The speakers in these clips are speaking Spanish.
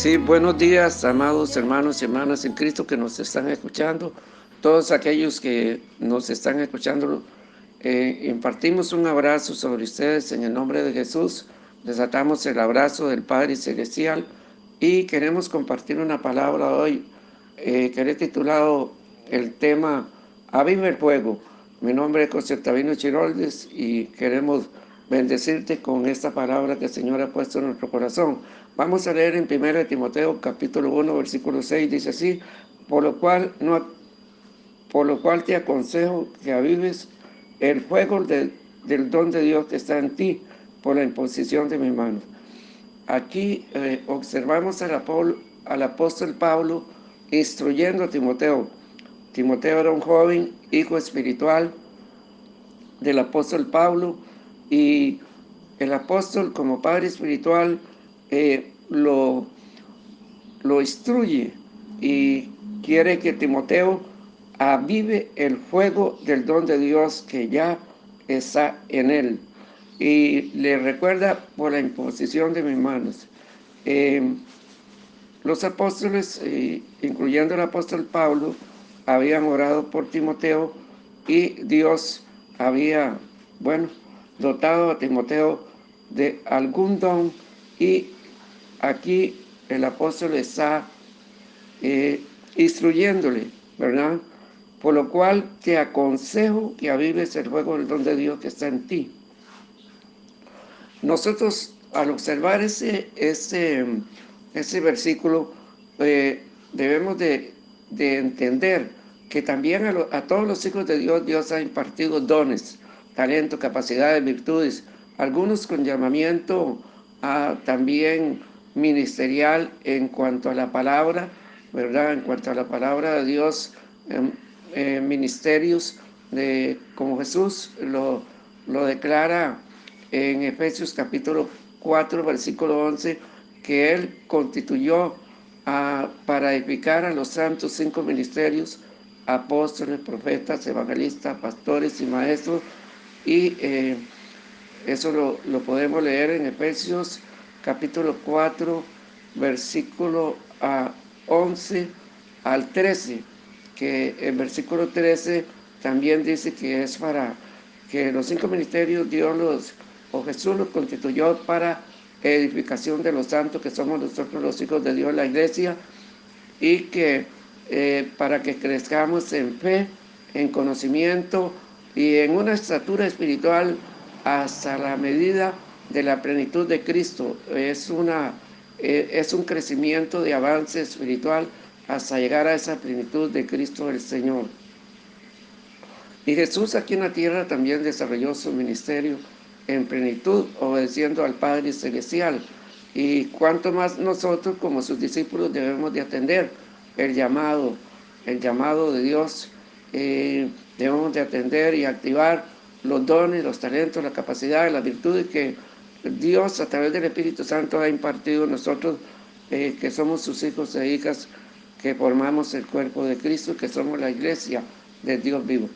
Sí, buenos días, amados hermanos y hermanas en Cristo que nos están escuchando. Todos aquellos que nos están escuchando, impartimos un abrazo sobre ustedes en el nombre de Jesús. Desatamos el abrazo del Padre Celestial y queremos compartir una palabra hoy que le he titulado el tema Aviva el fuego. Mi nombre es José Octavino Chiroldes y queremos bendecirte con esta palabra que el Señor ha puesto en nuestro corazón. Vamos a leer en 1 Timoteo capítulo 1 versículo 6, dice así: por lo cual te aconsejo que avives el fuego del don de Dios que está en ti por la imposición de mis manos. Aquí observamos al apóstol Pablo instruyendo a Timoteo. Timoteo era un joven hijo espiritual del apóstol Pablo, y el apóstol, como padre espiritual, lo instruye y quiere que Timoteo avive el fuego del don de Dios que ya está en él, y le recuerda por la imposición de mis manos. Los apóstoles, incluyendo el apóstol Pablo, habían orado por Timoteo, y Dios había, dotado a Timoteo de algún don, y aquí el apóstol está instruyéndole, ¿verdad? Por lo cual te aconsejo que avives el fuego del don de Dios que está en ti. Nosotros, al observar ese versículo, debemos de entender que también a todos los hijos de Dios, Dios ha impartido dones, talentos, capacidades, virtudes, algunos con llamamiento también ministerial en cuanto a la palabra, ¿verdad? En cuanto a la palabra de Dios, ministerios como Jesús lo declara en Efesios capítulo 4, versículo 11, que Él constituyó para edificar a los santos 5 ministerios: apóstoles, profetas, evangelistas, pastores y maestros. Y eso lo podemos leer en Efesios capítulo 4, versículo 11 al 13, que el versículo 13 también dice que es para que los 5 ministerios Jesús los constituyó para edificación de los santos, que somos nosotros los hijos de Dios, la iglesia, y que para que crezcamos en fe, en conocimiento y en una estatura espiritual hasta la medida de la plenitud de Cristo. Es un crecimiento de avance espiritual hasta llegar a esa plenitud de Cristo el Señor. Y Jesús aquí en la tierra también desarrolló su ministerio en plenitud, obedeciendo al Padre Celestial. Y cuanto más nosotros como sus discípulos debemos de atender el llamado de Dios. Debemos de atender y activar los dones, los talentos, las capacidades, las virtudes que Dios a través del Espíritu Santo ha impartido a nosotros, que somos sus hijos e hijas, que formamos el cuerpo de Cristo, que somos la iglesia de Dios vivo.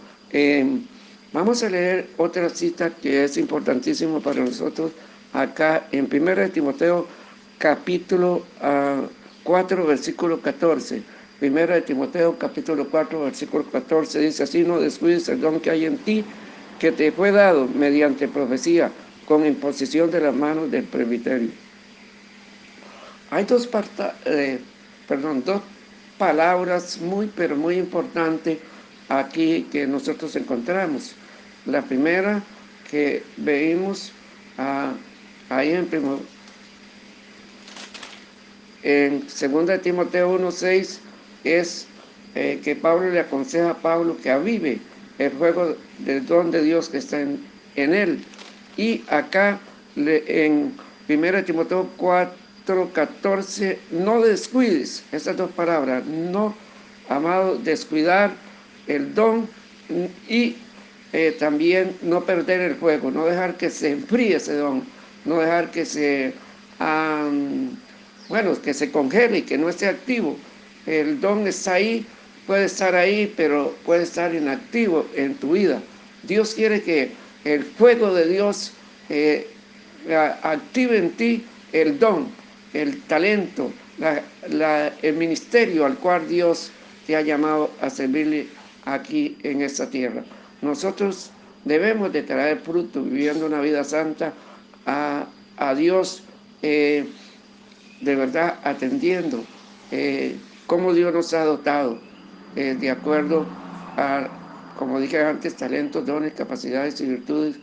Vamos a leer otra cita que es importantísima para nosotros acá en 1 Timoteo capítulo 4 versículo 14. 1 Timoteo capítulo 4 versículo 14 dice así: no descuides el don que hay en ti, que te fue dado mediante profecía, con imposición de las manos del presbiterio. Hay dos palabras pero muy importantes aquí que nosotros encontramos. La primera que veíamos ahí en 2 Timoteo 1:6 es que Pablo le aconseja a Pablo que avive el fuego del don de Dios que está en él. Y acá en 1 Timoteo 4:14, no descuides, esas dos palabras, no, amado, descuidar el don, y también no perder el fuego, no dejar que se enfríe ese don, no dejar que que se congele y que no esté activo. El don está ahí, puede estar ahí, pero puede estar inactivo en tu vida. Dios quiere que el fuego de Dios active en ti el don, el talento, el ministerio al cual Dios te ha llamado a servirle aquí en esta tierra. Nosotros debemos de traer fruto viviendo una vida santa a Dios, de verdad atendiendo cómo Dios nos ha dotado, de acuerdo a, como dije antes, talentos, dones, capacidades y virtudes,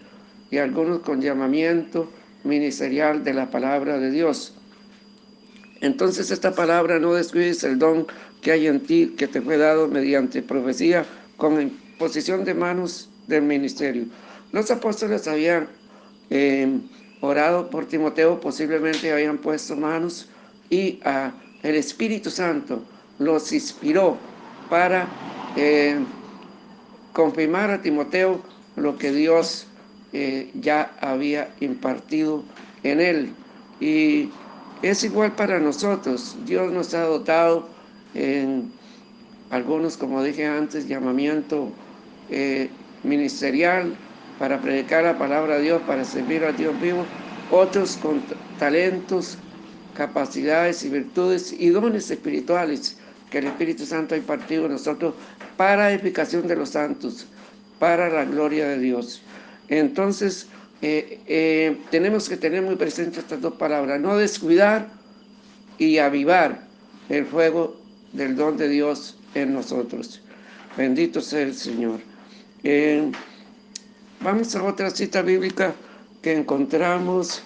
y algunos con llamamiento ministerial de la palabra de Dios. Entonces esta palabra: no descuides el don que hay en ti, que te fue dado mediante profecía con imposición de manos del ministerio. Los apóstoles habían orado por Timoteo, posiblemente habían puesto manos, y el Espíritu Santo los inspiró para confirmar a Timoteo lo que Dios ya había impartido en él. Y es igual para nosotros. Dios nos ha dotado en algunos, como dije antes, llamamiento ministerial para predicar la palabra de Dios, para servir a Dios vivo. Otros con talentos, capacidades y virtudes y dones espirituales que el Espíritu Santo ha impartido en nosotros para edificación de los santos, para la gloria de Dios. Entonces, tenemos que tener muy presentes estas dos palabras: no descuidar y avivar el fuego del don de Dios en nosotros. Bendito sea el Señor. Vamos a otra cita bíblica que encontramos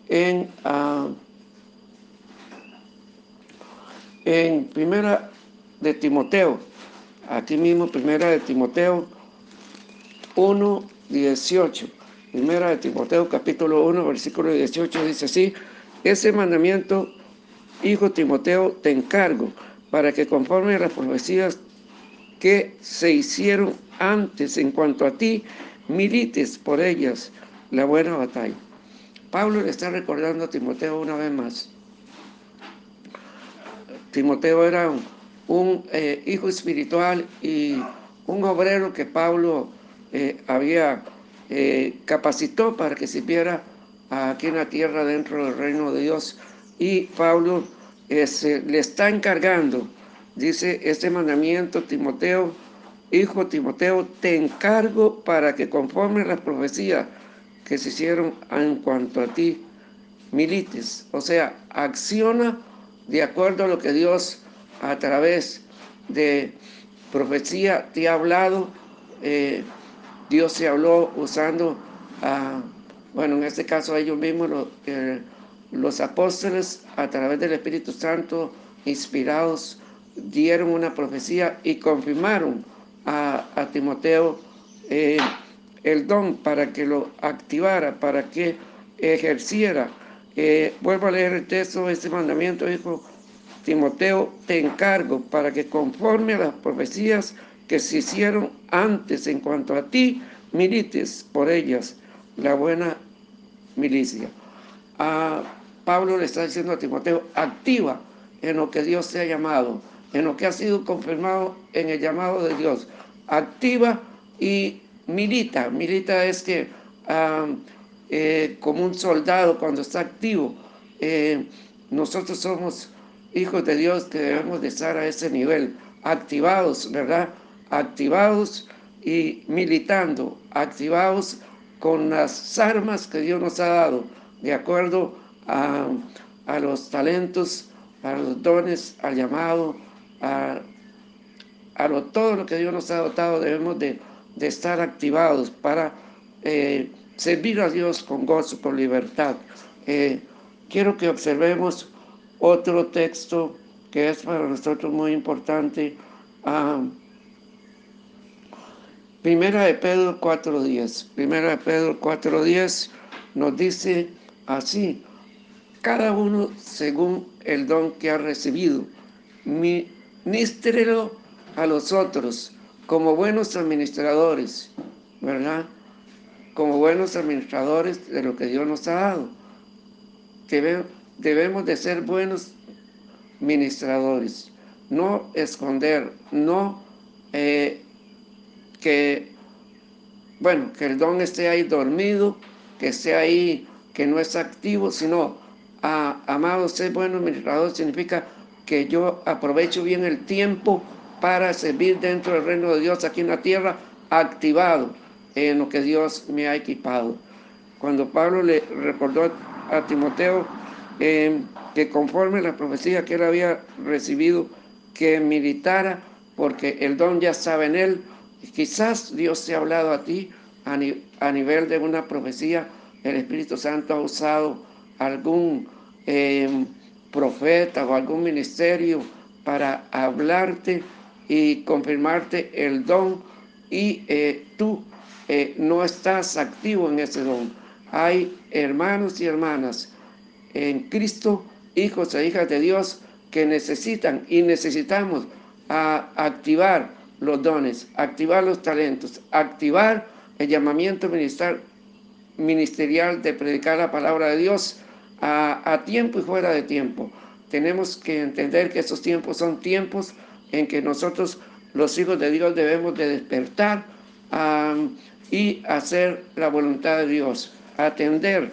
en Primera de Timoteo. Aquí mismo, Primera de Timoteo 1:18. Primera de Timoteo capítulo 1, versículo 18 dice así: ese mandamiento, hijo Timoteo, te encargo, para que conforme a las profecías que se hicieron antes en cuanto a ti, milites por ellas la buena batalla. Pablo le está recordando a Timoteo una vez más. Timoteo era un hijo espiritual y un obrero que Pablo había capacitó para que sirviera aquí en la tierra dentro del reino de Dios. Y Pablo le está encargando, dice: este mandamiento, Timoteo, hijo Timoteo, te encargo para que conforme a las profecías que se hicieron en cuanto a ti, milites. O sea, acciona de acuerdo a lo que Dios a través de profecía te ha hablado. Dios se habló usando bueno, en este caso a ellos mismos, los apóstoles, a través del Espíritu Santo, inspirados, dieron una profecía y confirmaron a Timoteo el don para que lo activara, para que ejerciera. Vuelvo a leer el texto: este mandamiento, hijo Timoteo, te encargo, para que conforme a las profecías que se hicieron antes en cuanto a ti, milites por ellas la buena milicia. Pablo le está diciendo a Timoteo: activa en lo que Dios te ha llamado, en lo que ha sido confirmado en el llamado de Dios. Activa y milita. Milita es que como un soldado cuando está activo. Nosotros somos hijos de Dios que debemos de estar a ese nivel, activados, ¿verdad? Activados y militando, activados con las armas que Dios nos ha dado, de acuerdo a los talentos, a los dones, al llamado, todo lo que Dios nos ha dotado. Debemos de estar activados para servir a Dios con gozo, con libertad. Quiero que observemos otro texto que es para nosotros muy importante. Primera de Pedro 4:10. Primera de Pedro 4:10 nos dice así: cada uno según el don que ha recibido, ministrelo a los otros como buenos administradores, ¿verdad? Como buenos administradores de lo que Dios nos ha dado. Debemos de ser buenos ministradores, no esconder, no que el don esté ahí dormido, que esté ahí, que no es activo, sino, amados, ser buenos administradores significa que yo aprovecho bien el tiempo para servir dentro del reino de Dios aquí en la tierra, activado en lo que Dios me ha equipado. Cuando Pablo le recordó a Timoteo que conforme la profecía que él había recibido, que militara, porque el don ya estaba en él. Quizás Dios te ha hablado a ti a nivel de una profecía. El Espíritu Santo ha usado algún profeta o algún ministerio para hablarte y confirmarte el don, y tú no estás activo en ese don. Hay hermanos y hermanas en Cristo, hijos e hijas de Dios, que necesitan y necesitamos activar los dones, activar los talentos, activar el llamamiento ministerial de predicar la palabra de Dios a tiempo y fuera de tiempo. Tenemos que entender que esos tiempos son tiempos en que nosotros, los hijos de Dios, debemos de despertar y hacer la voluntad de Dios, atender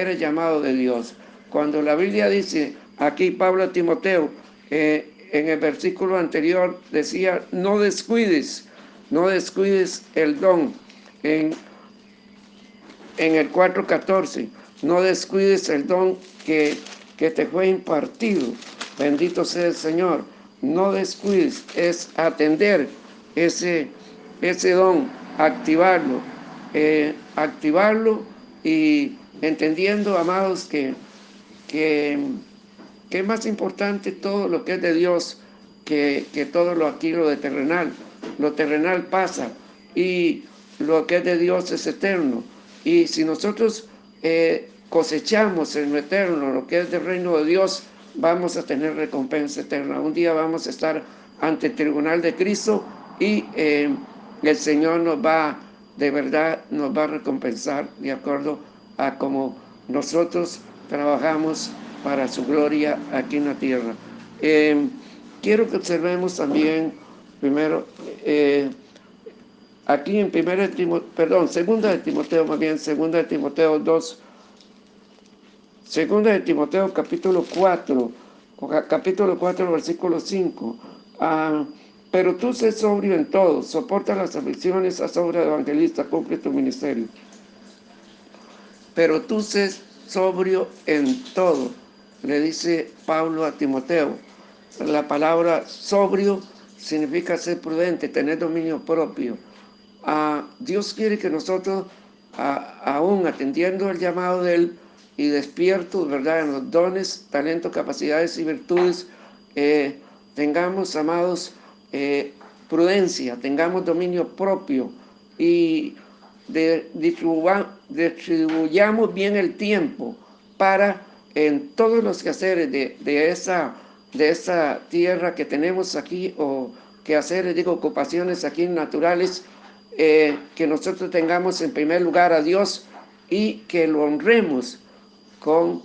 el llamado de Dios. Cuando la Biblia dice, aquí Pablo a Timoteo, en el versículo anterior decía, no descuides el don. En el 4:14, no descuides el don que te fue impartido. Bendito sea el Señor. No descuides, es atender ese don, activarlo y entendiendo, amados, que es más importante todo lo que es de Dios que todo lo aquí, lo de terrenal. Lo terrenal pasa y lo que es de Dios es eterno. Y si nosotros cosechamos en lo eterno, lo que es del reino de Dios, vamos a tener recompensa eterna. Un día vamos a estar ante el tribunal de Cristo y el Señor de verdad nos va a recompensar de acuerdo a como nosotros trabajamos para su gloria aquí en la tierra. Quiero que observemos también primero aquí en segunda de Timoteo, más bien, segunda de Timoteo 2, segunda de Timoteo capítulo 4, versículo 5. Pero tú sé sobrio en todo, soporta las aflicciones, haz obra de evangelista, cumple tu ministerio. Pero tú sé sobrio en todo, le dice Pablo a Timoteo. La palabra sobrio significa ser prudente, tener dominio propio. Dios quiere que nosotros, aún atendiendo el llamado de Él y despiertos, ¿verdad?, en los dones, talentos, capacidades y virtudes, tengamos, amados, prudencia, tengamos dominio propio y distribuyamos bien el tiempo para en todos los quehaceres de esa tierra que tenemos aquí, o quehaceres, ocupaciones aquí naturales, que nosotros tengamos en primer lugar a Dios y que lo honremos con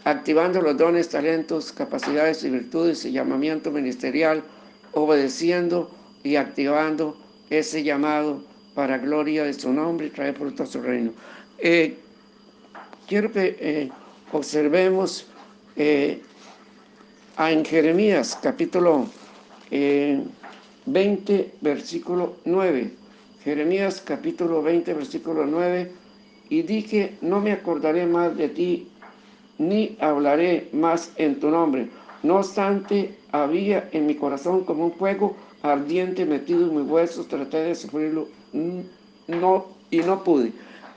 activando los dones, talentos, capacidades y virtudes y llamamiento ministerial, obedeciendo y activando ese llamado para gloria de su nombre y traer fruto a su reino. Quiero que observemos en Jeremías capítulo 20, versículo 9. Jeremías capítulo 20, versículo 9. Y dije, no me acordaré más de ti, ni hablaré más en tu nombre. No obstante, había en mi corazón como un fuego ardiente metido en mis huesos, traté de sufrirlo, y no pude.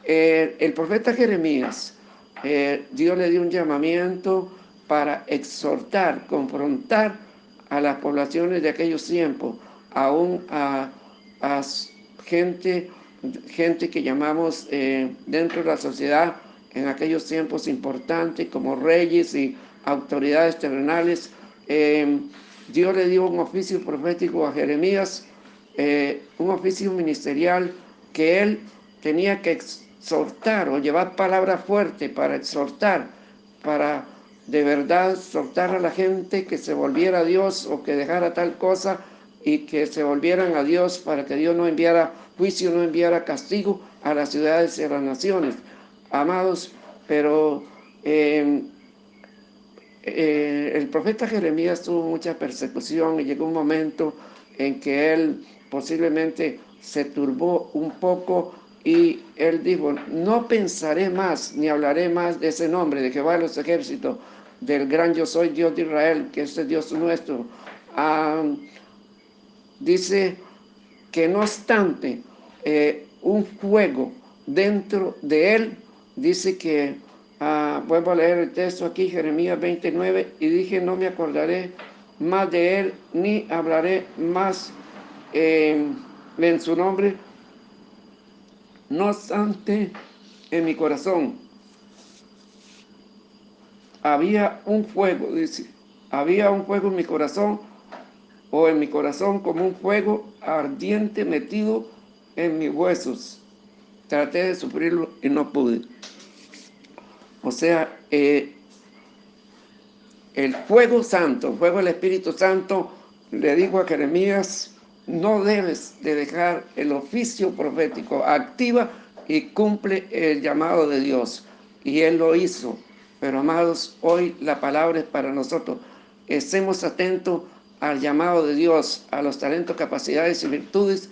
El profeta Jeremías, Dios le dio un llamamiento para exhortar, confrontar a las poblaciones de aquellos tiempos, aún a gente que llamamos dentro de la sociedad en aquellos tiempos importantes, como reyes y autoridades terrenales. Dios le dio un oficio profético a Jeremías, un oficio ministerial que él tenía que exhortar o llevar palabra fuerte para exhortar, para de verdad exhortar a la gente que se volviera a Dios o que dejara tal cosa y que se volvieran a Dios, para que Dios no enviara juicio, no enviara castigo a las ciudades y a las naciones. Amados, pero el profeta Jeremías tuvo mucha persecución y llegó un momento en que él posiblemente se turbó un poco y él dijo, no pensaré más ni hablaré más de ese nombre, de Jehová de los ejércitos, del gran yo soy Dios de Israel, que es el Dios nuestro. Ah, dice que no obstante un fuego dentro de él, dice que, vuelvo a leer el texto aquí, Jeremías 29, y dije, no me acordaré más de él, ni hablaré más en su nombre, no obstante en mi corazón había un fuego, dice, había un fuego en mi corazón, o en mi corazón como un fuego ardiente metido en mis huesos. Traté de sufrirlo y no pude. O sea, el fuego santo, el fuego del Espíritu Santo, le dijo a Jeremías, no debes de dejar el oficio profético, activa y cumple el llamado de Dios. Y él lo hizo. Pero amados, hoy la palabra es para nosotros. Estemos atentos al llamado de Dios, a los talentos, capacidades y virtudes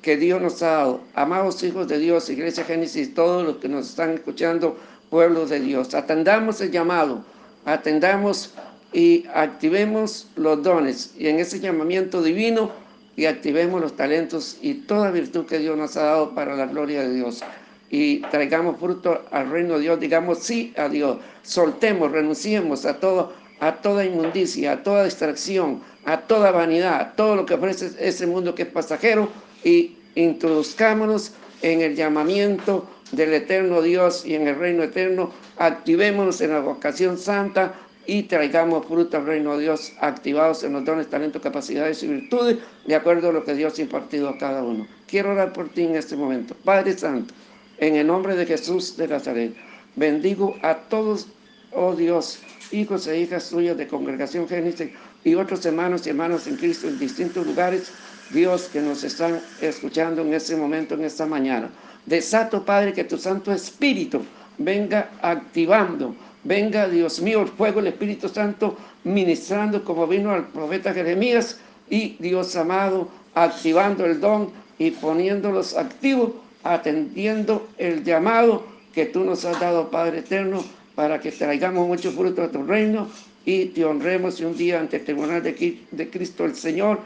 que Dios nos ha dado. Amados hijos de Dios, Iglesia Génesis, todos los que nos están escuchando, pueblos de Dios, atendamos el llamado, atendamos y activemos los dones y en ese llamamiento divino y activemos los talentos y toda virtud que Dios nos ha dado para la gloria de Dios y traigamos fruto al reino de Dios, digamos sí a Dios, soltemos, renunciemos a todo, a toda inmundicia, a toda distracción, a toda vanidad, a todo lo que ofrece ese mundo que es pasajero y introduzcámonos en el llamamiento del eterno Dios y en el reino eterno, activémonos en la vocación santa y traigamos fruto al reino de Dios, activados en los dones, talentos, capacidades y virtudes, de acuerdo a lo que Dios ha impartido a cada uno. Quiero orar por ti en este momento. Padre Santo, en el nombre de Jesús de Nazaret, bendigo a todos, oh Dios, hijos e hijas suyas de Congregación Génesis y otros hermanos y hermanas en Cristo en distintos lugares, Dios, que nos están escuchando en este momento, en esta mañana. Desato, Padre, que tu Santo Espíritu venga activando, venga, Dios mío, el fuego del Espíritu Santo ministrando como vino al profeta Jeremías y, Dios amado, activando el don y poniéndolos activos, atendiendo el llamado que tú nos has dado, Padre eterno, para que traigamos mucho fruto a tu reino y te honremos y un día ante el tribunal de Cristo el Señor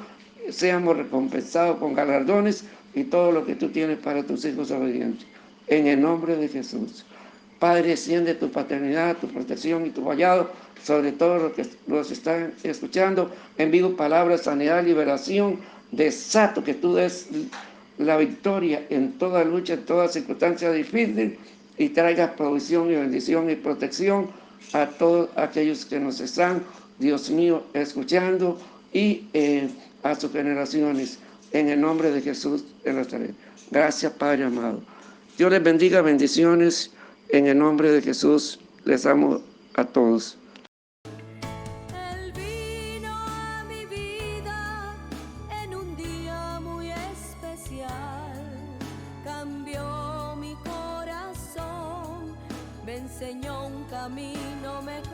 seamos recompensados con galardones y todo lo que tú tienes para tus hijos obedientes. En el nombre de Jesús. Padre, extiende tu paternidad, tu protección y tu vallado sobre todos los que los están escuchando. Envío palabras, sanidad, liberación, desato que tú des la victoria en toda lucha, en toda circunstancia difícil y traigas provisión y bendición y protección a todos aquellos que nos están, Dios mío, escuchando y a sus generaciones. En el nombre de Jesús de Nazaret. Gracias, Padre amado. Dios les bendiga, bendiciones. En el nombre de Jesús les amo a todos. Él vino a mi vida en un día muy especial, cambió mi corazón, me enseñó un camino mejor.